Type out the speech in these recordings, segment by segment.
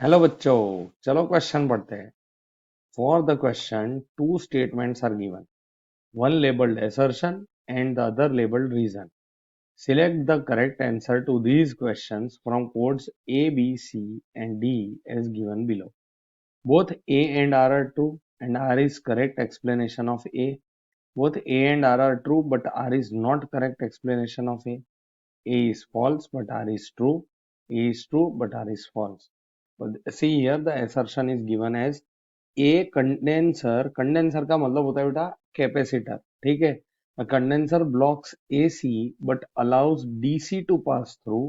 Hello बच्चों, चलो question पढ़ते हैं। For the question two statements are given, one labelled assertion and the other labeled reason. Select the correct answer to these questions from codes A, B, C and D as given below. Both A and R are true and R is correct explanation of A. Both A and R are true but R is not correct explanation of A. A is false but R is true. A is true but R is false. But see here the assertion is given as a condenser. Condenser का मतलब होता है बेटा capacitor, ठीक है। Condenser blocks AC but allows DC to pass through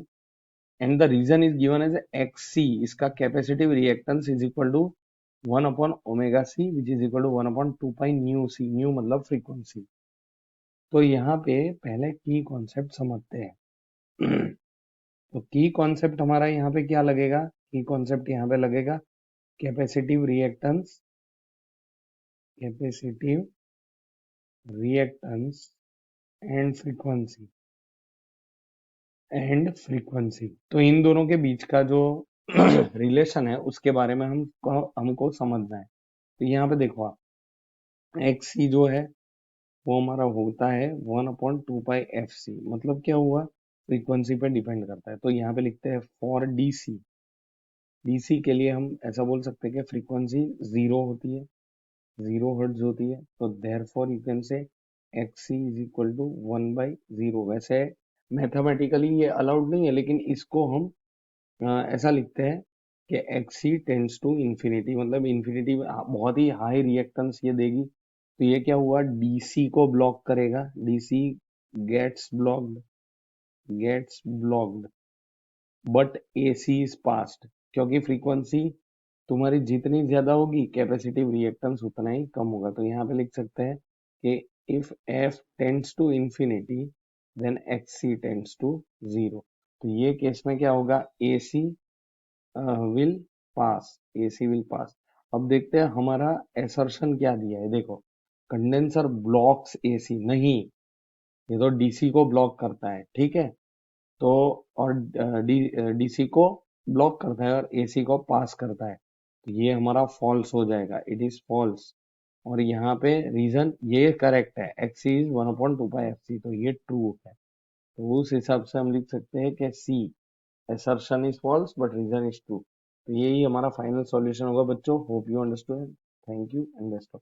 and the reason is given as XC. इसका capacitive reactance is equal to 1 upon omega C which is equal to 1 upon 2 pi nu C, nu मतलब frequency. तो यहाँ पे पहले की concept समझते हैं। तो की कॉन्सेप्ट हमारा यहाँ पे क्या लगेगा? की कॉन्सेप्ट यहाँ पे लगेगा capacitive reactance, capacitive reactance and frequency. तो इन दोनों के बीच का जो रिलेशन है उसके बारे में हमको समझना है। तो यहाँ पे देखो आप, एक्स सी जो है वो हमारा होता है 1/2 पाई एफ सी। मतलब क्या हुआ? फ्रीक्वेंसी पे डिपेंड करता है। तो यहाँ पे लिखते हैं for D C. D C के लिए हम ऐसा बोल सकते हैं कि फ्रीक्वेंसी 0 होती है, 0 हर्ट्ज होती है। तो therefore you can say X C is equal to 1/0। वैसे मैथमेटिकली ये अलाउड नहीं है, लेकिन इसको हम ऐसा लिखते हैं कि X C tends to infinity, मतलब इंफिनिटी बहुत ही हाई रिएक्टेंस ये देगी। तो ये क्या हुआ? डीसी को ब्लॉक करेगा, DC gets blocked, gets blocked but AC is passed. क्योंकि फ्रीक्वेंसी तुम्हारी जितनी ज्यादा होगी कैपेसिटिव रिएक्टेंस उतना ही कम होगा। तो यहाँ पे लिख सकते हैं कि if F tends to infinity then X C tends to 0। तो ये केस में क्या होगा? AC will pass, AC will pass. अब देखते हैं हमारा एसर्शन क्या दिया है। देखो, कंडेंसर ब्लॉक्स एसी नहीं, ये तो डीसी को ब्लॉक करता है, ठीक है। तो और डीसी को ब्लॉक करता है और एसी को पास करता है। तो ये हमारा फॉल्स हो जाएगा, इट इज फॉल्स। और यहाँ पे रीजन ये करेक्ट है, X is 1/2 pi F C, तो ये ट्रू है। तो उस हिसाब से हम लिख सकते हैं कि सी assertion is false but reason is true। तो यही हमारा फाइनल सॉल्यूशन होगा बच्चों। Hope you understood. Thank you and best of